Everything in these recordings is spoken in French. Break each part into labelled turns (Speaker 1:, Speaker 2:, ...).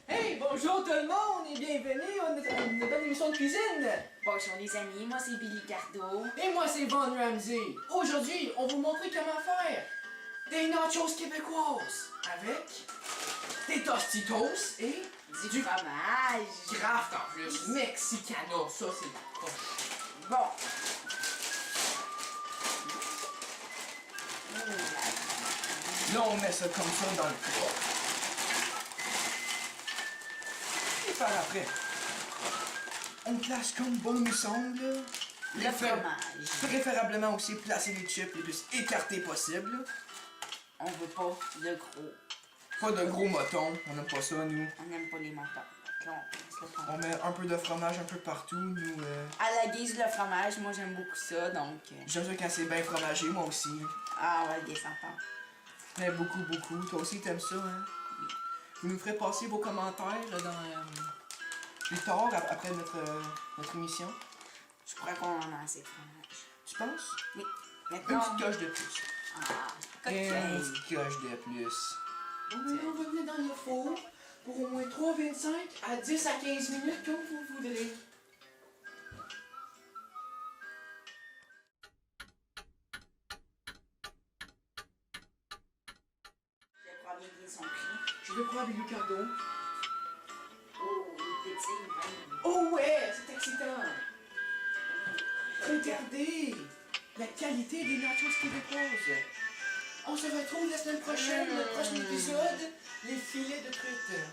Speaker 1: Hey, bonjour tout le monde et bienvenue à notre nouvelle émission de cuisine.
Speaker 2: Bonjour les amis, moi c'est Billy Cardo.
Speaker 1: Et moi c'est Von Ramsey. Aujourd'hui, on va vous montrer comment faire des nachos québécoises avec des Tostitos et
Speaker 2: Du fromage.
Speaker 1: Kraft en plus, Mexicano. Ça c'est proche.
Speaker 2: Bon.
Speaker 1: Là, on met ça comme ça dans le plat. Et par après, on place comme bon nous semble.
Speaker 2: Le fromage.
Speaker 1: Préférablement aussi placer les chips les plus écartés possible.
Speaker 2: On veut pas de gros.
Speaker 1: Pas de gros motons, on n'aime pas ça nous.
Speaker 2: On n'aime pas les mentons. Donc là, on place le fromage.
Speaker 1: On met un peu de fromage un peu partout, nous.
Speaker 2: À la guise, le fromage, moi j'aime beaucoup ça, donc...
Speaker 1: J'aime ça quand c'est bien fromagé, moi aussi.
Speaker 2: Ah ouais, des enfants.
Speaker 1: Mais beaucoup, beaucoup. Toi aussi, t'aimes ça, hein?
Speaker 2: Oui.
Speaker 1: Vous nous ferez passer vos commentaires dans plus tard, après notre émission.
Speaker 2: Je crois qu'on en a assez de fromage.
Speaker 1: Tu penses?
Speaker 2: Oui.
Speaker 1: Une
Speaker 2: Maintenant...
Speaker 1: petite coche de plus.
Speaker 2: Ah,
Speaker 1: Une
Speaker 2: cocktail.
Speaker 1: petite coche de plus. On va venir dans le four pour au moins 3,25 à 10 à 15 minutes, comme vous voudrez.
Speaker 2: Le premier qui sont pris.
Speaker 1: Je vais prendre du Ricardo.
Speaker 2: Oh, il pétille même.
Speaker 1: Oh ouais, c'est excitant! Regardez la qualité des nachos québécoises. On se retrouve la semaine prochaine, le prochain épisode, les filets de truite.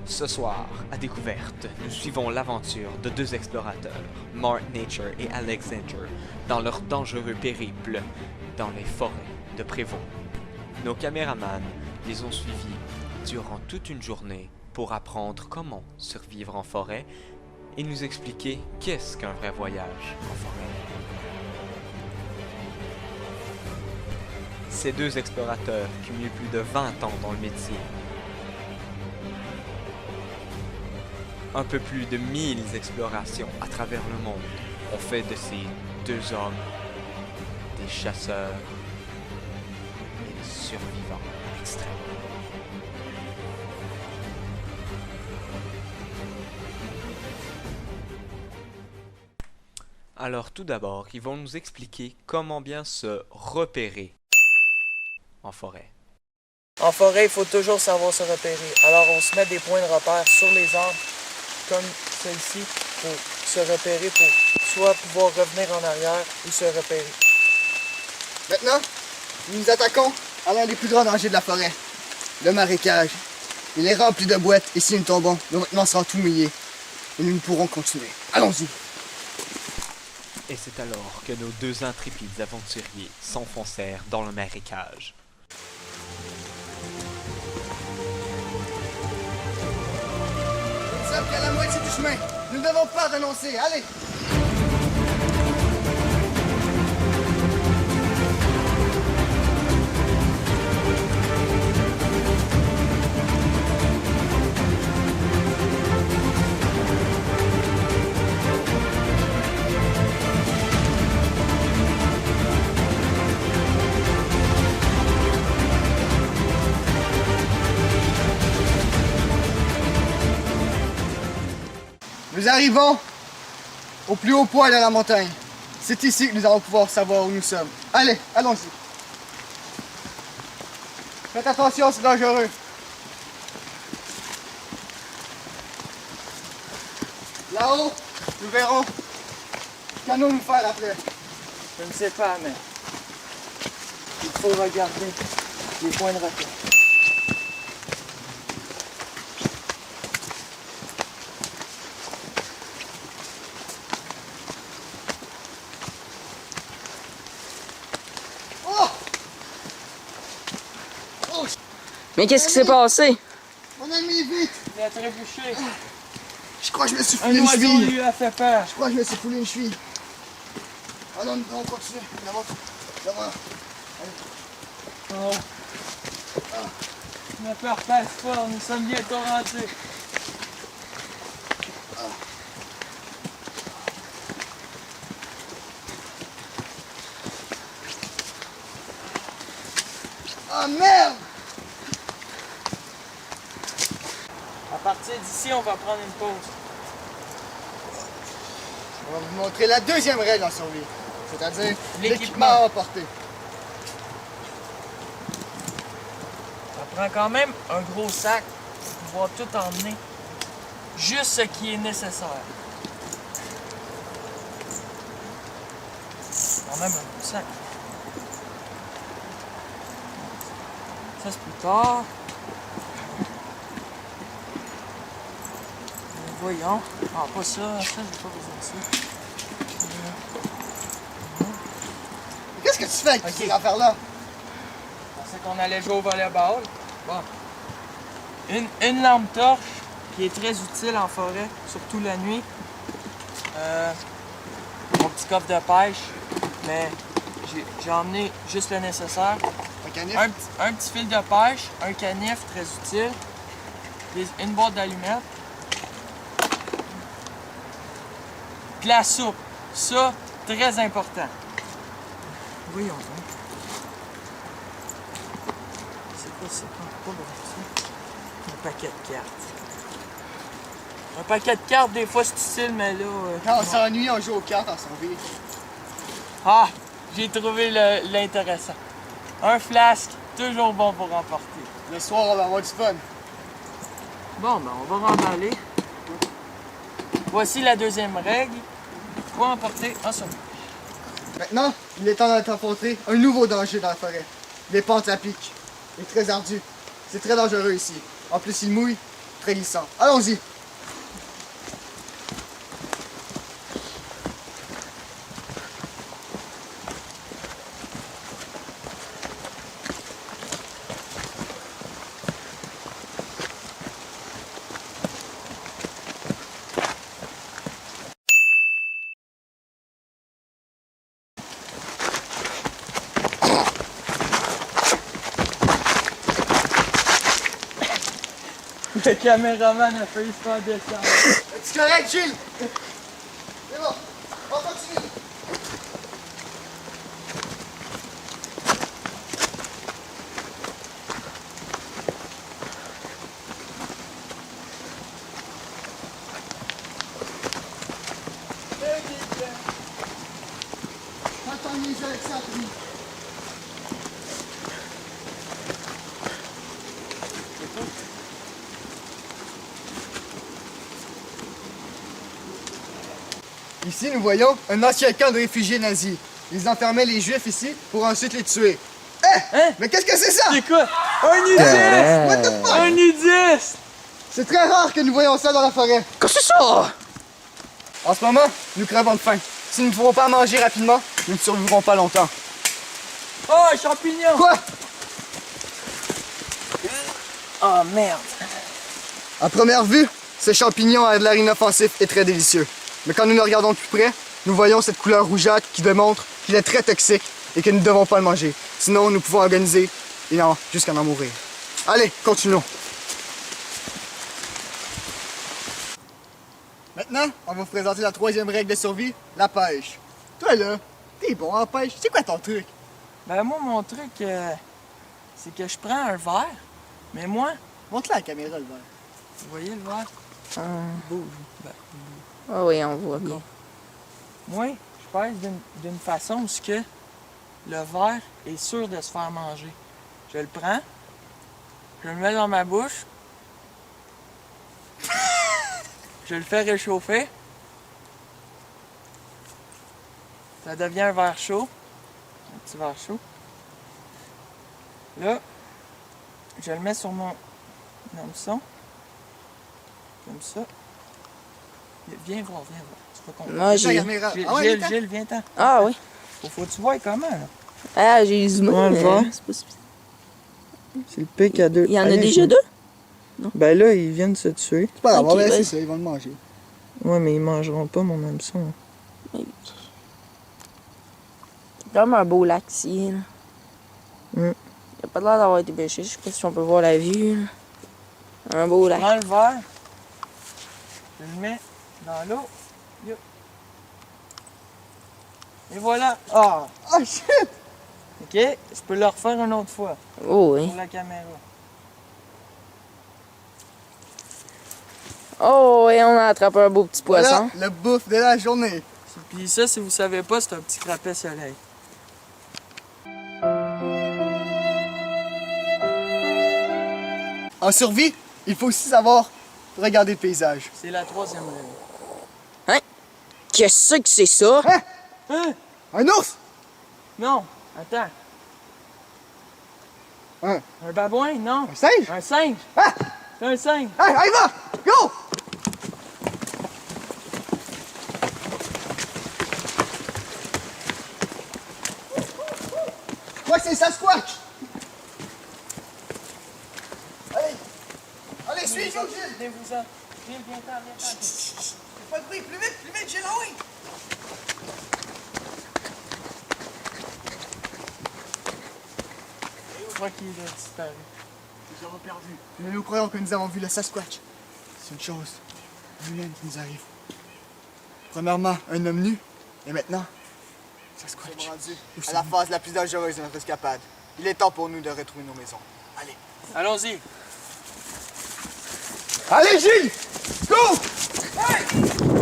Speaker 3: Ce soir, à Découverte, nous suivons l'aventure de deux explorateurs, Mark Nature et Alexander, dans leur dangereux périple dans les forêts de Prévost. Nos caméramans les ont suivis durant toute une journée pour apprendre comment survivre en forêt et nous expliquer qu'est-ce qu'un vrai voyage en forêt. Ces deux explorateurs cumulent plus de 20 ans dans le métier. Un peu plus de 1000 explorations à travers le monde ont fait de ces deux hommes des chasseurs et des survivants extrêmes. Alors tout d'abord, ils vont nous expliquer comment bien se repérer en forêt.
Speaker 4: En forêt, il faut toujours savoir se repérer. Alors, on se met des points de repère sur les arbres, comme celle-ci, pour se repérer, pour soit pouvoir revenir en arrière ou se repérer.
Speaker 5: Maintenant, nous nous attaquons à l'un des plus grands dangers de la forêt, le marécage. Il est rempli de boîtes et si nous tombons, nos vêtements seront tout mouillés et nous ne pourrons continuer. Allons-y!
Speaker 3: Et c'est alors que nos deux intrépides aventuriers s'enfoncèrent dans le marécage.
Speaker 5: Nous sommes qu'à la moitié du chemin. Nous ne devons pas renoncer. Allez! Nous arrivons au plus haut point de la montagne. C'est ici que nous allons pouvoir savoir où nous sommes. Allez, allons-y. Faites attention, c'est dangereux. Là-haut, nous verrons qu'allons-nous faire après.
Speaker 4: Je ne sais pas, mais il faut regarder les points de repère.
Speaker 2: Mais qu'est-ce qui s'est passé?
Speaker 5: Mon ami, vite!
Speaker 4: Il a trébuché.
Speaker 5: Je crois que je me suis
Speaker 4: Un
Speaker 5: foulé une
Speaker 4: oiseau
Speaker 5: cheville.
Speaker 4: lui a fait peur.
Speaker 5: Je crois que je me suis foulé une cheville. Alors nous allons continuer. D'abord.
Speaker 4: Oh. Ne perds pas espoir, nous sommes bientôt rentrés.
Speaker 5: Ah merde!
Speaker 4: À partir d'ici, on va prendre une pause.
Speaker 5: On va vous montrer la deuxième règle en survie, c'est-à-dire
Speaker 4: L'équipement.
Speaker 5: l'équipement à emporter.
Speaker 4: Ça prend quand même un gros sac pour pouvoir tout emmener. Juste ce qui est nécessaire. Quand même un gros sac. Ça, c'est plus tard. Voyons. Ah, pas ça. Ça, j'ai pas besoin de ça.
Speaker 5: Qu'est-ce que tu fais avec
Speaker 4: Ok.
Speaker 5: ces affaires-là?
Speaker 4: Je pensais qu'on allait jouer au volleyball. Bon. Une lampe torche qui est très utile en forêt, surtout la nuit. Mon petit coffre de pêche, mais j'ai emmené juste le nécessaire.
Speaker 5: Un canif?
Speaker 4: Un petit fil de pêche, un canif très utile, une boîte d'allumettes. De la soupe, ça, très important. Voyons donc. C'est quoi ça? Pas bon, ça. Un paquet de cartes. Un paquet de cartes, des fois, c'est utile, mais là...
Speaker 5: Quand on
Speaker 4: non.
Speaker 5: s'ennuie, on joue aux cartes en survie.
Speaker 4: Ah! J'ai trouvé l'intéressant. Un flasque, toujours bon pour emporter.
Speaker 5: Le soir, on va avoir du fun.
Speaker 4: Bon, ben, on va remballer. Voici la deuxième règle. Faut emporter un survie.
Speaker 5: Maintenant, il est temps d'affronter un nouveau danger dans la forêt. Les pentes à pic. Il est très ardu. C'est très dangereux ici. En plus, il mouille, très glissant. Allons-y!
Speaker 4: Le caméraman a failli se faire descendre.
Speaker 5: Es-tu correct, Gilles? C'est bon, on continue. Attends, les avec ça, lui. Ici, nous voyons un ancien camp de réfugiés nazis. Ils enfermaient les juifs ici pour ensuite les tuer.
Speaker 4: Hein?
Speaker 5: Mais qu'est-ce que c'est ça?
Speaker 4: C'est quoi? Un nudiste!
Speaker 5: What the fuck?
Speaker 4: Un nudiste!
Speaker 5: C'est très rare que nous voyons ça dans la forêt.
Speaker 2: Qu'est-ce que c'est ça?
Speaker 5: En ce moment, nous crevons de faim. Si nous ne pouvons pas manger rapidement, nous ne survivrons pas longtemps.
Speaker 4: Oh, un champignon!
Speaker 5: Quoi?
Speaker 4: Oh, merde!
Speaker 5: À première vue, ce champignon a de l'air inoffensif et très délicieux. Mais quand nous le regardons de plus près, nous voyons cette couleur rougeâtre qui démontre qu'il est très toxique et que nous ne devons pas le manger. Sinon, nous pouvons organiser jusqu'à en mourir. Allez, continuons. Maintenant, on va vous présenter la troisième règle de survie, la pêche. Toi là, t'es bon en pêche. C'est quoi ton truc?
Speaker 4: Ben moi, mon truc, c'est que je prends un verre, mais moi,
Speaker 5: Montre-la à la caméra le verre.
Speaker 4: vous voyez le verre? Bouge. Ben,
Speaker 2: Ah oui, on voit bien.
Speaker 4: moi, je pèse d'une façon où ce que le verre est sûr de se faire manger. Je le prends, je le mets dans ma bouche, je le fais réchauffer, ça devient un verre chaud, un petit verre chaud. Là, je le mets sur mon hameçon, comme ça. Viens voir. Tu vas comprendre.
Speaker 2: Moi,
Speaker 5: La
Speaker 2: j'ai...
Speaker 5: caméra. Ah ouais, viens-t'en.
Speaker 4: Gilles, viens-t'en.
Speaker 2: Ah oui.
Speaker 4: Faut que tu vois comment, là.
Speaker 2: Ah, j'ai zoomé,
Speaker 4: Ouais,
Speaker 2: mais
Speaker 4: va.
Speaker 2: c'est pas suffisant.
Speaker 4: C'est le pic à deux.
Speaker 2: Il y en a déjà deux?
Speaker 4: Ben là, ils viennent se tuer.
Speaker 5: C'est pas grave,
Speaker 2: Ok,
Speaker 5: on va laisser
Speaker 2: ouais.
Speaker 5: ça, ils vont le manger.
Speaker 4: Ouais, mais ils mangeront pas mon hameçon.
Speaker 2: C'est comme un beau lac ici, là.
Speaker 4: Mm.
Speaker 2: Il a pas l'air d'avoir été pêché. Je sais pas si on peut voir la vue, là. Un beau
Speaker 4: Je
Speaker 2: lac.
Speaker 4: prends le verre, je le mets dans l'eau. Yo. Et voilà. Ah!
Speaker 5: Ah shit!
Speaker 4: Ok? Je peux le refaire une autre fois
Speaker 2: Oh oui.
Speaker 4: pour la caméra.
Speaker 2: Oh, et on a attrapé un beau petit
Speaker 5: Voilà
Speaker 2: poisson.
Speaker 5: le bouffe de la journée.
Speaker 4: Puis ça, si vous savez pas, c'est un petit crapet soleil.
Speaker 5: En survie, il faut aussi savoir regarder le paysage.
Speaker 4: C'est la 3e règle.
Speaker 2: Qu'est-ce que c'est ça?
Speaker 4: Hein?
Speaker 5: Un ours!
Speaker 4: Non, attends.
Speaker 5: Un
Speaker 4: babouin? Non.
Speaker 5: singe!
Speaker 4: Un singe.
Speaker 5: Ah!
Speaker 4: C'est un singe.
Speaker 5: Hey, allez, va! Go! Ouais, c'est Sasquatch! Allez! Allez, suis-nous, Gilles!
Speaker 4: Venez-vous-en. Viens-t'en, viens-t'en.
Speaker 5: Pas de bruit, plus vite, Gilles, ah oui!
Speaker 4: Je crois qu'il a disparu.
Speaker 5: Nous avons perdu. Mais nous croyons que nous avons vu le Sasquatch. C'est une chose vilaine qui nous arrive. Premièrement, un homme nu. Et maintenant, Sasquatch. Nous sommes rendus à la phase la plus dangereuse de notre escapade. Il est temps pour nous de retrouver nos maisons. Allez.
Speaker 4: Allons-y.
Speaker 5: Allez, Gilles! Go!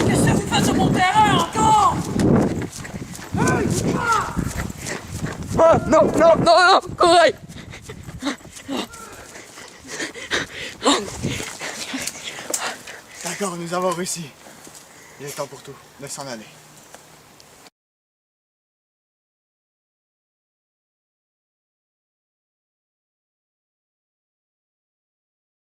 Speaker 1: Qu'est-ce que vous faites sur mon terrain encore?
Speaker 2: Ah, non, non, non, non, courez!
Speaker 5: D'accord, nous avons réussi. Il est temps pour tout de s'en aller.